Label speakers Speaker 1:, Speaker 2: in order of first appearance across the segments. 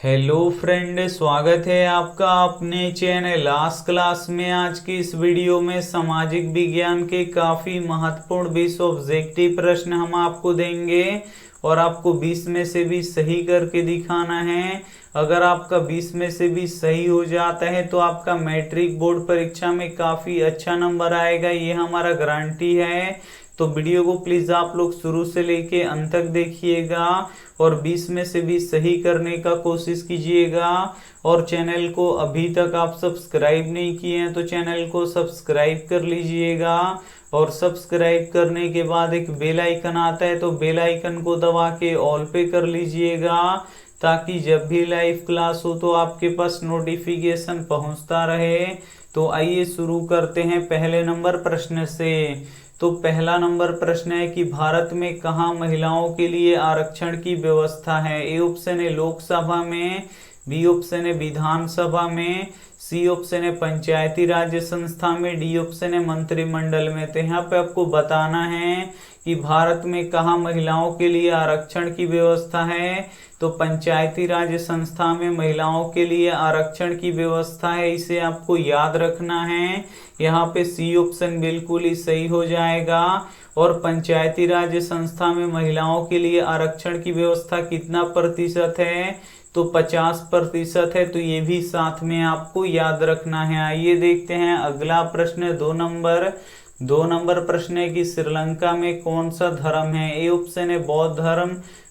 Speaker 1: Hello friend, स्वागत है आपका अपने चैनल लास्ट क्लास में। आज की इस वीडियो में सामाजिक विज्ञान के काफ़ी महत्वपूर्ण 20 ऑब्जेक्टिव प्रश्न हम आपको देंगे और आपको 20 में से भी सही करके दिखाना है। अगर आपका 20 में से भी सही हो जाता है तो आपका मैट्रिक बोर्ड परीक्षा में काफ़ी अच्छा नंबर आएगा, ये हमारा गारंटी है। तो वीडियो को प्लीज आप लोग शुरू से लेके अंत तक देखिएगा और 20 में से भी सही करने का कोशिश कीजिएगा। और चैनल को अभी तक आप सब्सक्राइब नहीं किए हैं तो चैनल को सब्सक्राइब कर लीजिएगा। और सब्सक्राइब करने के बाद एक बेल आइकन आता है तो बेल आइकन को दबा के ऑल पे कर लीजिएगा, ताकि जब भी लाइव क्लास हो तो आपके पास नोटिफिकेशन पहुंचता रहे। तो आइए शुरू करते हैं पहले नंबर प्रश्न से। तो पहला नंबर प्रश्न है कि भारत में कहाँ महिलाओं के लिए आरक्षण की व्यवस्था है। ए ऑप्शन है लोकसभा में, बी ऑप्शन है विधानसभा में, सी ऑप्शन है पंचायती राज संस्था में, डी ऑप्शन है मंत्रिमंडल में। तो यहाँ पे आपको बताना है कि भारत में कहाँ महिलाओं के लिए आरक्षण की व्यवस्था है। तो पंचायती राज संस्था में महिलाओं के लिए आरक्षण की व्यवस्था है, इसे आपको याद रखना है। यहाँ पे सी ऑप्शन बिल्कुल ही सही हो जाएगा। और पंचायती राज संस्था में महिलाओं के लिए आरक्षण की व्यवस्था कितना प्रतिशत है, तो 50% है। तो ये भी साथ में आपको याद रखना है। आइए देखते हैं अगला प्रश्न, 2 नंबर प्रश्न है कि श्रीलंका में कौन सा धर्म है। ए ऑप्शन है बौद्ध धर्म,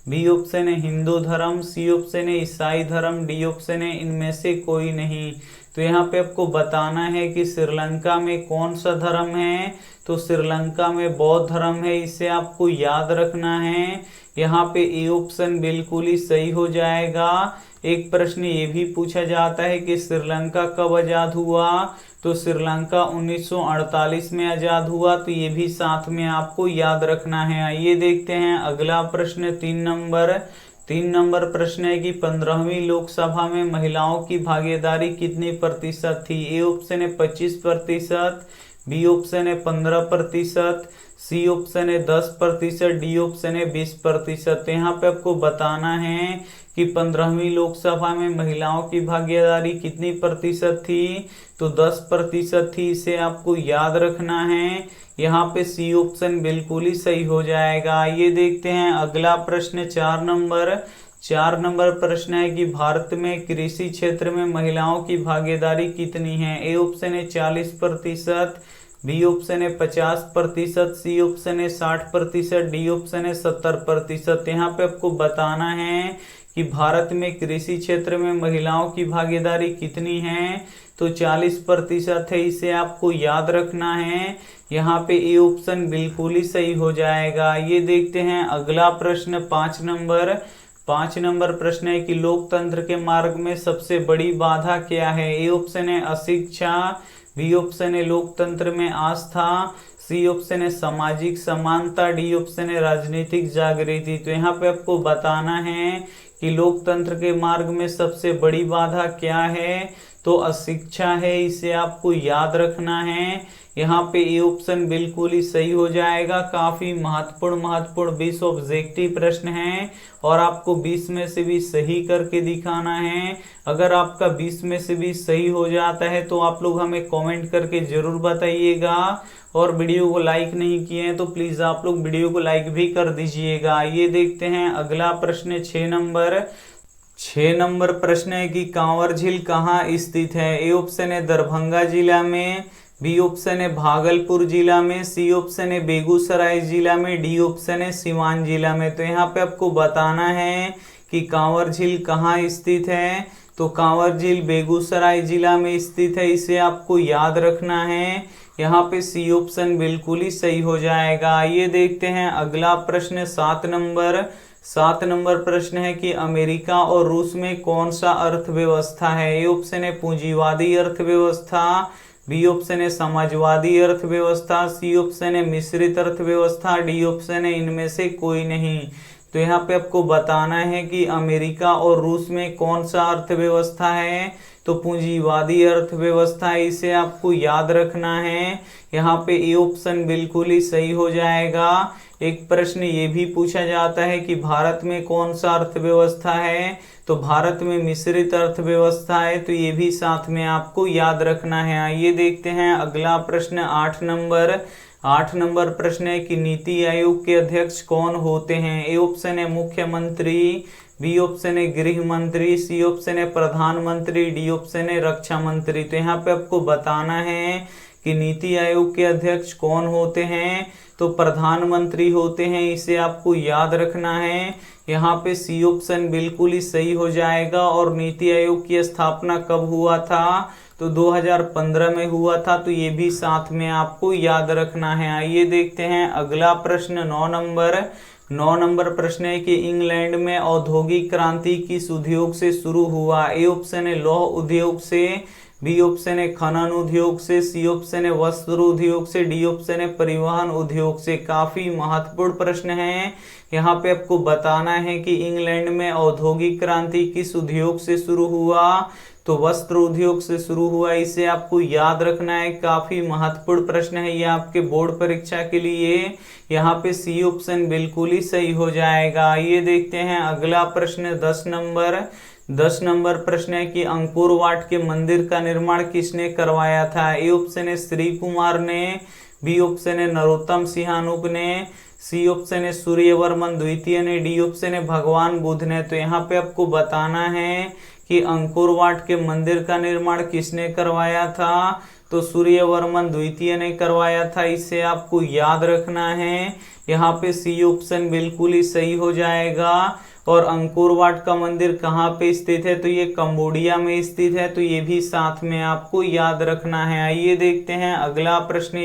Speaker 1: बी ऑप्शन है हिंदू धर्म, सी ऑप्शन है ईसाई धर्म, डी ऑप्शन है इनमें से कोई नहीं। तो यहाँ पे आपको बताना है कि श्रीलंका में कौन सा धर्म है। तो श्रीलंका में बौद्ध धर्म है, इसे आपको याद रखना है। यहाँ पे ए ऑप्शन बिल्कुल ही सही हो जाएगा। एक प्रश्न ये भी पूछा जाता है कि श्रीलंका कब आजाद हुआ। तो श्रीलंका 1948 में आजाद हुआ, तो ये भी साथ में आपको याद रखना है। आइए देखते हैं अगला प्रश्न, 3 नंबर प्रश्न है कि 15वीं लोकसभा में महिलाओं की भागीदारी कितनी प्रतिशत थी। ए ऑप्शन है 25%, बी ऑप्शन है 15%, सी ऑप्शन है 10%, डी ऑप्शन है 20%। यहाँ पे आपको बताना है कि 15वीं लोकसभा में महिलाओं की भागीदारी कितनी प्रतिशत थी। तो 10% थी, इसे आपको याद रखना है। यहाँ पे सी ऑप्शन बिल्कुल ही सही हो जाएगा। ये देखते हैं अगला प्रश्न, 4 नंबर प्रश्न है कि भारत में कृषि क्षेत्र में महिलाओं की भागीदारी कितनी है। ए ऑप्शन है 40%, बी ऑप्शन है 50%, सी ऑप्शन है 60%, डी ऑप्शन है 70%। यहाँ पे आपको बताना है कि भारत में कृषि क्षेत्र में महिलाओं की भागीदारी कितनी है। तो 40% है, इसे आपको याद रखना है। यहाँ पे ए ऑप्शन बिल्कुल ही सही हो जाएगा। ये देखते हैं अगला प्रश्न, 5 नंबर प्रश्न है कि लोकतंत्र के मार्ग में सबसे बड़ी बाधा क्या है। ए ऑप्शन है अशिक्षा, बी ऑप्शन है लोकतंत्र में आस्था, सी ऑप्शन है सामाजिक समानता, डी ऑप्शन है राजनीतिक जागृति। तो यहाँ पे आपको बताना है कि लोकतंत्र के मार्ग में सबसे बड़ी बाधा क्या है। तो अशिक्षा है, इसे आपको याद रखना है। यहाँ पे ए ऑप्शन बिल्कुल ही सही हो जाएगा। काफी महत्वपूर्ण 20 ऑब्जेक्टिव प्रश्न हैं और आपको 20 में से भी सही करके दिखाना है। अगर आपका 20 में से भी सही हो जाता है तो आप लोग हमें कमेंट करके जरूर बताइएगा। और वीडियो को लाइक नहीं किए हैं तो प्लीज आप लोग वीडियो को लाइक भी कर दीजिएगा। ये देखते हैं अगला प्रश्न, 6 नंबर प्रश्न है कि कांवर झील कहाँ स्थित है। ए ऑप्शन है दरभंगा जिला में, बी ऑप्शन है भागलपुर जिला में, सी ऑप्शन है बेगूसराय जिला में, डी ऑप्शन है सिवान जिला में। तो यहाँ पे आपको बताना है कि कांवर झील कहाँ स्थित है। तो कांवर झील बेगूसराय जिला में स्थित है, इसे आपको याद रखना है। यहाँ पे सी ऑप्शन बिल्कुल ही सही हो जाएगा। ये देखते हैं अगला प्रश्न, 7 नंबर प्रश्न है कि अमेरिका और रूस में कौन सा अर्थव्यवस्था है। ए ऑप्शन है पूंजीवादी अर्थव्यवस्था, बी ऑप्शन है समाजवादी अर्थव्यवस्था, सी ऑप्शन है मिश्रित अर्थव्यवस्था, डी ऑप्शन है इनमें से कोई नहीं। तो यहाँ पे आपको बताना है कि अमेरिका और रूस में कौन सा अर्थव्यवस्था है। तो पूंजीवादी अर्थव्यवस्था है, इसे आपको याद रखना है। यहाँ पे ए ऑप्शन बिल्कुल ही सही हो जाएगा। एक प्रश्न ये भी पूछा जाता है कि भारत में कौन सा अर्थव्यवस्था है। तो तो भारत में मिश्रित अर्थव्यवस्था है, तो ये भी साथ में आपको याद रखना है। आइए देखते हैं अगला प्रश्न 8 नंबर प्रश्न है कि नीति आयोग के अध्यक्ष कौन होते हैं। ए ऑप्शन है मुख्यमंत्री, बी ऑप्शन है गृह मंत्री, सी ऑप्शन है प्रधानमंत्री, डी ऑप्शन है रक्षा मंत्री। तो यहाँ पे आपको बताना है कि नीति आयोग के अध्यक्ष कौन होते हैं, तो प्रधानमंत्री होते हैं, इसे आपको याद रखना है। यहाँ पे सी ऑप्शन बिल्कुल ही सही हो जाएगा। और नीति आयोग की स्थापना कब हुआ था, तो 2015 में हुआ था, तो ये भी साथ में आपको याद रखना है। आइए देखते हैं अगला प्रश्न 9 नंबर प्रश्न है कि इंग्लैंड में औद्योगिक क्रांति किस उद्योग से शुरू हुआ। ए ऑप्शन है लौह उद्योग से, बी ऑप्शन है खनन उद्योग से, सी ऑप्शन है वस्त्र उद्योग से, डी ऑप्शन है परिवहन उद्योग से। काफी महत्वपूर्ण प्रश्न है। यहाँ पे आपको बताना है कि इंग्लैंड में औद्योगिक क्रांति किस उद्योग से शुरू हुआ, तो वस्त्र उद्योग से शुरू हुआ, इसे आपको याद रखना है। काफी महत्वपूर्ण प्रश्न है ये आपके बोर्ड परीक्षा के लिए। यहाँ पे सी ऑप्शन बिल्कुल ही सही हो जाएगा। ये देखते हैं अगला प्रश्न 10 नंबर प्रश्न है कि अंकोर वाट के मंदिर का निर्माण किसने करवाया था। ए ऑप्शन है श्री कुमार ने, बी ऑप्शन है नरोत्तम सिहानुक ने, सी ऑप्शन है सूर्यवर्मन द्वितीय ने, डी ऑप्शन है भगवान बुद्ध ने। तो यहाँ पे आपको बताना है कि अंकोर वाट के मंदिर का निर्माण किसने करवाया था, तो सूर्यवर्मन द्वितीय ने करवाया था, इसे आपको याद रखना है। यहाँ पे सी ऑप्शन बिल्कुल ही सही हो जाएगा। और अंकोर वाट का मंदिर कहाँ पे स्थित है, तो ये कंबोडिया में स्थित है, तो ये भी साथ में आपको याद रखना है। आइए देखते हैं अगला प्रश्न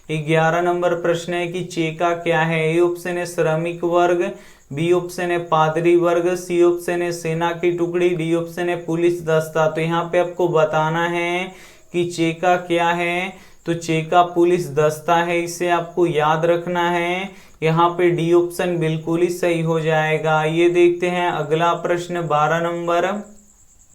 Speaker 1: 11 नंबर प्रश्न है कि चेका क्या है। ए ऑप्शन है श्रमिक वर्ग, बी ऑप्शन है पादरी वर्ग, सी ऑप्शन है सेना की टुकड़ी, डी ऑप्शन है पुलिस दस्ता। तो यहाँ पे आपको बताना है कि चेका क्या है, तो चेका पुलिस दस्ता है, इसे आपको याद रखना है। यहाँ पे डी ऑप्शन बिल्कुल ही सही हो जाएगा। ये देखते हैं अगला प्रश्न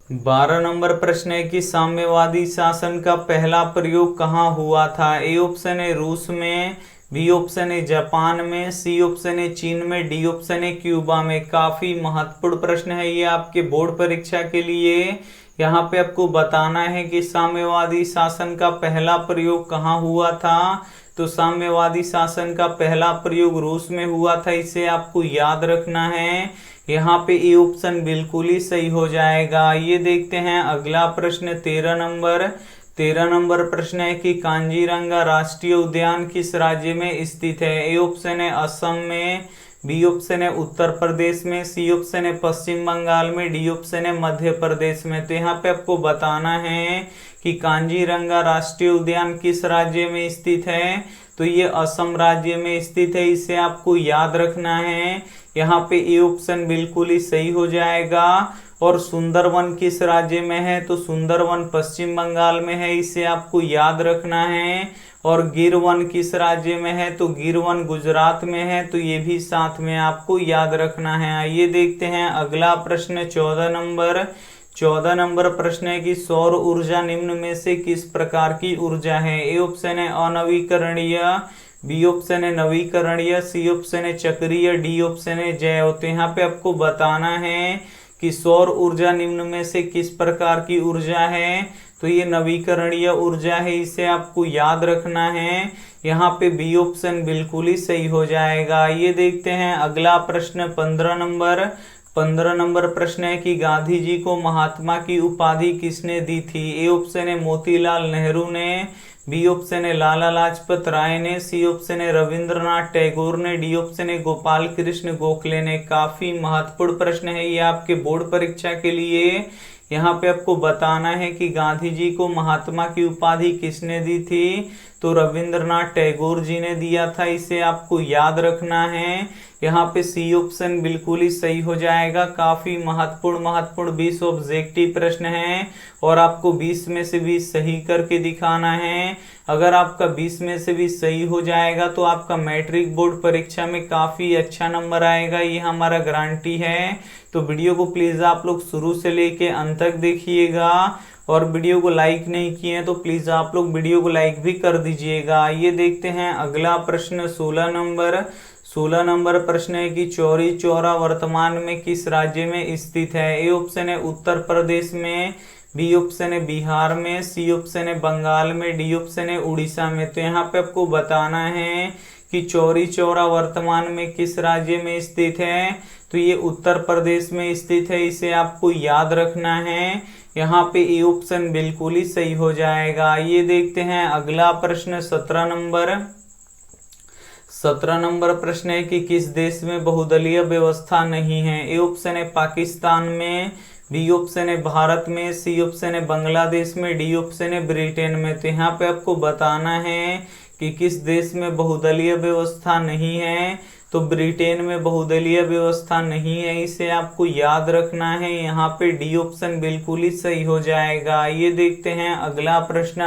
Speaker 1: 12 नंबर प्रश्न है कि साम्यवादी शासन का पहला प्रयोग कहाँ हुआ था। ए ऑप्शन है रूस में, बी ऑप्शन है जापान में, सी ऑप्शन है चीन में, डी ऑप्शन है क्यूबा में। काफी महत्वपूर्ण प्रश्न है ये आपके बोर्ड परीक्षा के लिए। यहाँ पे आपको बताना है कि साम्यवादी शासन का पहला प्रयोग कहाँ हुआ था, तो साम्यवादी शासन का पहला प्रयोग रूस में हुआ था, इसे आपको याद रखना है। यहाँ पे ए ऑप्शन बिल्कुल ही सही हो जाएगा। ये देखते हैं अगला प्रश्न 13 नंबर प्रश्न है कि कांजीरंगा राष्ट्रीय उद्यान किस राज्य में स्थित है। ए ऑप्शन है असम में, बी ऑप्शन है उत्तर प्रदेश में, सी ऑप्शन है पश्चिम बंगाल में, डी ऑप्शन है मध्य प्रदेश में। तो यहाँ पे आपको बताना है कि कांजीरंगा राष्ट्रीय उद्यान किस राज्य में स्थित है, तो ये असम राज्य में स्थित है, इसे आपको याद रखना है। यहाँ पे ए ऑप्शन बिल्कुल ही सही हो जाएगा। और सुंदरवन किस राज्य में है, तो सुंदरवन पश्चिम बंगाल में है, इसे आपको याद रखना है। और गिर वन किस राज्य में है, तो गिर वन गुजरात में है, तो ये भी साथ में आपको याद रखना है। आइए देखते हैं अगला प्रश्न 14 नंबर प्रश्न है कि सौर ऊर्जा निम्न में से किस प्रकार की ऊर्जा है। ए ऑप्शन है अनवीकरणीय, बी ऑप्शन है नवीकरणीय, सी ऑप्शन है चक्रीय, डी ऑप्शन है जैव। तो यहाँ पे आपको बताना है कि सौर ऊर्जा निम्न में से किस प्रकार की ऊर्जा है, तो ये नवीकरणीय ऊर्जा है, इसे आपको याद रखना है। यहाँ पे बी ऑप्शन बिल्कुल ही सही हो जाएगा। ये देखते हैं अगला प्रश्न 15 नंबर प्रश्न है कि गांधी जी को महात्मा की उपाधि किसने दी थी। ए ऑप्शन है मोतीलाल नेहरू ने, बी ऑप्शन है लाला लाजपत राय ने, सी ऑप्शन है रविंद्रनाथ टैगोर ने, डी ऑप्शन है गोपाल कृष्ण गोखले ने। काफी महत्वपूर्ण प्रश्न है ये आपके बोर्ड परीक्षा के लिए। यहाँ पे आपको बताना है कि गांधी जी को महात्मा की उपाधि किसने दी थी, तो रविंद्रनाथ टैगोर जी ने दिया था, इसे आपको याद रखना है। यहाँ पे सी ऑप्शन बिल्कुल ही सही हो जाएगा। काफी महत्वपूर्ण 20 ऑब्जेक्टिव प्रश्न है और आपको 20 में से 20 सही करके दिखाना है। अगर आपका 20 में से 20 सही हो जाएगा तो आपका मैट्रिक बोर्ड परीक्षा में काफी अच्छा नंबर आएगा, ये हमारा गारंटी है। तो वीडियो को प्लीज आप लोग शुरू से लेके अंत तक देखिएगा और वीडियो को लाइक नहीं किए तो प्लीज आप लोग वीडियो को लाइक भी कर दीजिएगा। ये देखते हैं अगला प्रश्न 16 नंबर प्रश्न है कि चौरी चौरा वर्तमान में किस राज्य में स्थित है। ए ऑप्शन है उत्तर प्रदेश में, बी ऑप्शन है बिहार में, सी ऑप्शन है बंगाल में, डी ऑप्शन है उड़ीसा में। तो यहाँ पे आपको बताना है कि चौरी चौरा वर्तमान में किस राज्य में स्थित है। तो ये उत्तर प्रदेश में स्थित है, इसे आपको याद रखना है। यहाँ पे ए ऑप्शन बिल्कुल ही सही हो जाएगा। ये देखते हैं अगला प्रश्न 17 नंबर प्रश्न है कि किस देश में बहुदलीय व्यवस्था नहीं है। ए ऑप्शन है पाकिस्तान में, बी ऑप्शन है भारत में, सी ऑप्शन है बांग्लादेश में, डी ऑप्शन है ब्रिटेन में। तो यहाँ पे आपको बताना है कि किस देश में बहुदलीय व्यवस्था नहीं है। तो ब्रिटेन में बहुदलीय व्यवस्था नहीं है, इसे आपको याद रखना है। यहाँ पे डी ऑप्शन बिल्कुल ही सही हो जाएगा। ये देखते हैं अगला प्रश्न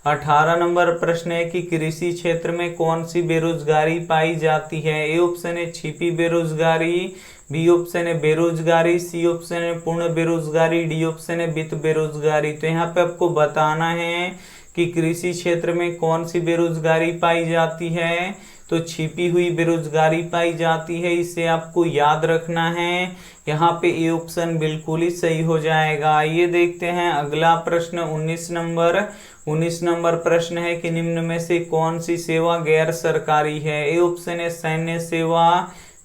Speaker 1: 18 नंबर प्रश्न है कि कृषि क्षेत्र में कौन सी बेरोजगारी पाई जाती है। ए ऑप्शन है छिपी बेरोजगारी, बी ऑप्शन है बेरोजगारी, सी ऑप्शन है पूर्ण बेरोजगारी, डी ऑप्शन है वित्त बेरोजगारी। तो यहाँ पे आपको बताना है कि कृषि क्षेत्र में कौन सी बेरोजगारी पाई जाती है। तो छिपी हुई बेरोजगारी पाई जाती है, इसे आपको याद रखना है। यहाँ पे ए ऑप्शन बिल्कुल ही सही हो जाएगा। ये देखते हैं अगला प्रश्न 19 नंबर प्रश्न है कि निम्न में से कौन सी सेवा गैर सरकारी है। ए ऑप्शन है सैन्य सेवा,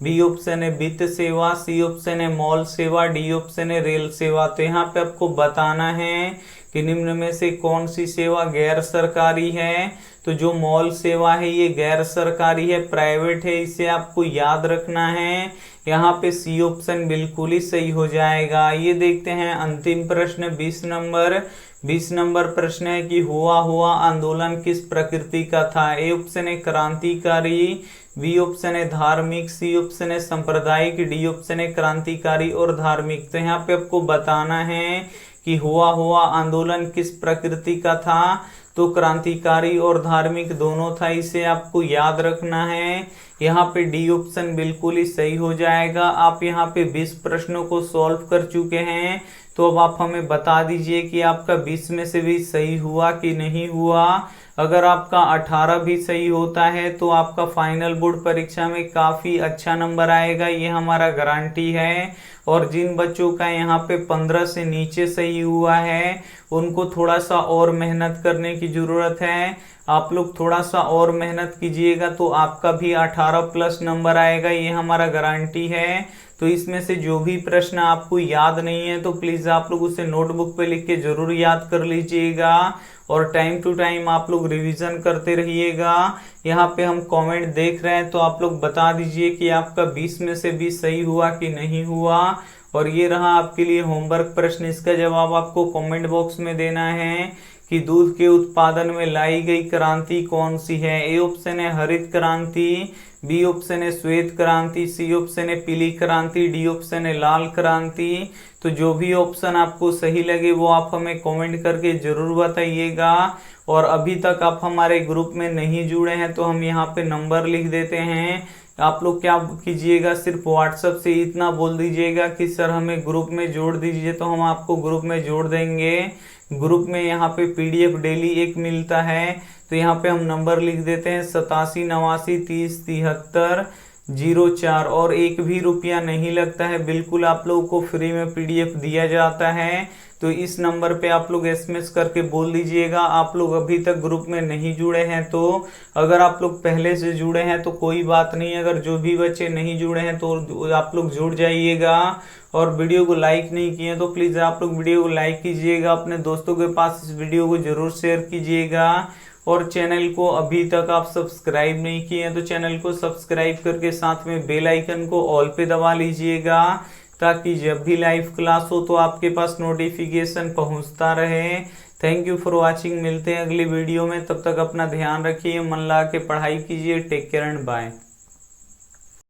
Speaker 1: बी ऑप्शन है वित्त सेवा, सी ऑप्शन है मॉल सेवा, डी ऑप्शन है रेल सेवा। तो यहाँ पे आपको बताना है कि निम्न में से कौन सी सेवा गैर सरकारी है। तो जो मॉल सेवा है ये गैर सरकारी है, प्राइवेट है, इसे आपको याद रखना है। यहाँ पे सी ऑप्शन बिल्कुल ही सही हो जाएगा। ये देखते हैं अंतिम प्रश्न 20 नंबर प्रश्न है कि हुआ आंदोलन किस प्रकृति का था। ए ऑप्शन है क्रांतिकारी, बी ऑप्शन है धार्मिक, सी ऑप्शन है सांप्रदायिक, डी ऑप्शन है क्रांतिकारी और धार्मिक। तो यहाँ पे आपको बताना है कि हुआ आंदोलन किस प्रकृति का था। तो क्रांतिकारी और धार्मिक दोनों था, इसे आपको याद रखना है। यहाँ पे डी ऑप्शन बिल्कुल ही सही हो जाएगा। आप यहाँ पे 20 प्रश्नों को सॉल्व कर चुके हैं, तो अब आप हमें बता दीजिए कि आपका 20 में से भी सही हुआ कि नहीं हुआ। अगर आपका 18 भी सही होता है तो आपका फाइनल बोर्ड परीक्षा में काफ़ी अच्छा नंबर आएगा, ये हमारा गारंटी है। और जिन बच्चों का यहाँ पे 15 से नीचे सही हुआ है उनको थोड़ा सा और मेहनत करने की ज़रूरत है। आप लोग थोड़ा सा और मेहनत कीजिएगा तो आपका भी 18 प्लस नंबर आएगा, ये हमारा गारंटी है। तो इसमें से जो भी प्रश्न आपको याद नहीं है तो प्लीज़ आप लोग उसे नोटबुक पे लिख के ज़रूर याद कर लीजिएगा और टाइम टू टाइम आप लोग रिवीजन करते रहिएगा। यहाँ पे हम कमेंट देख रहे हैं तो आप लोग बता दीजिए कि आपका 20 में से 20 सही हुआ कि नहीं हुआ। और ये रहा आपके लिए होमवर्क प्रश्न, इसका जवाब आपको कमेंट बॉक्स में देना है कि दूध के उत्पादन में लाई गई क्रांति कौन सी है। ए ऑप्शन है हरित क्रांति, बी ऑप्शन है श्वेत क्रांति, सी ऑप्शन है पीली क्रांति, डी ऑप्शन है लाल क्रांति। तो जो भी ऑप्शन आपको सही लगे वो आप हमें कमेंट करके जरूर बताइएगा। और अभी तक आप हमारे ग्रुप में नहीं जुड़े हैं तो हम यहाँ पे नंबर लिख देते हैं। आप लोग क्या कीजिएगा, सिर्फ व्हाट्सएप से इतना बोल दीजिएगा कि सर हमें ग्रुप में जोड़ दीजिए, तो हम आपको ग्रुप में जोड़ देंगे। ग्रुप में यहाँ पे PDF डेली एक मिलता है, तो यहाँ पे हम नंबर लिख देते हैं 87 89 30 73 04। और एक भी रुपया नहीं लगता है, बिल्कुल आप लोगों को फ्री में PDF दिया जाता है। तो इस नंबर पे आप लोग SMS करके बोल दीजिएगा। आप लोग अभी तक ग्रुप में नहीं जुड़े हैं तो अगर आप लोग पहले से जुड़े हैं तो कोई बात नहीं, अगर जो भी बच्चे नहीं जुड़े हैं तो आप लोग जुड़ जाइएगा। और वीडियो को लाइक नहीं किए तो प्लीज़ आप लोग वीडियो को लाइक कीजिएगा, अपने दोस्तों के पास इस वीडियो को ज़रूर शेयर कीजिएगा। और चैनल को अभी तक आप सब्सक्राइब नहीं किए हैं तो चैनल को सब्सक्राइब करके साथ में बेल आइकन को ऑल पे दबा लीजिएगा, ताकि जब भी लाइव क्लास हो तो आपके पास नोटिफिकेशन पहुंचता रहे। थैंक यू फॉर वॉचिंग, मिलते हैं अगली वीडियो में। तब तक अपना ध्यान रखिए, मन लगा के पढ़ाई कीजिए। Take care and bye.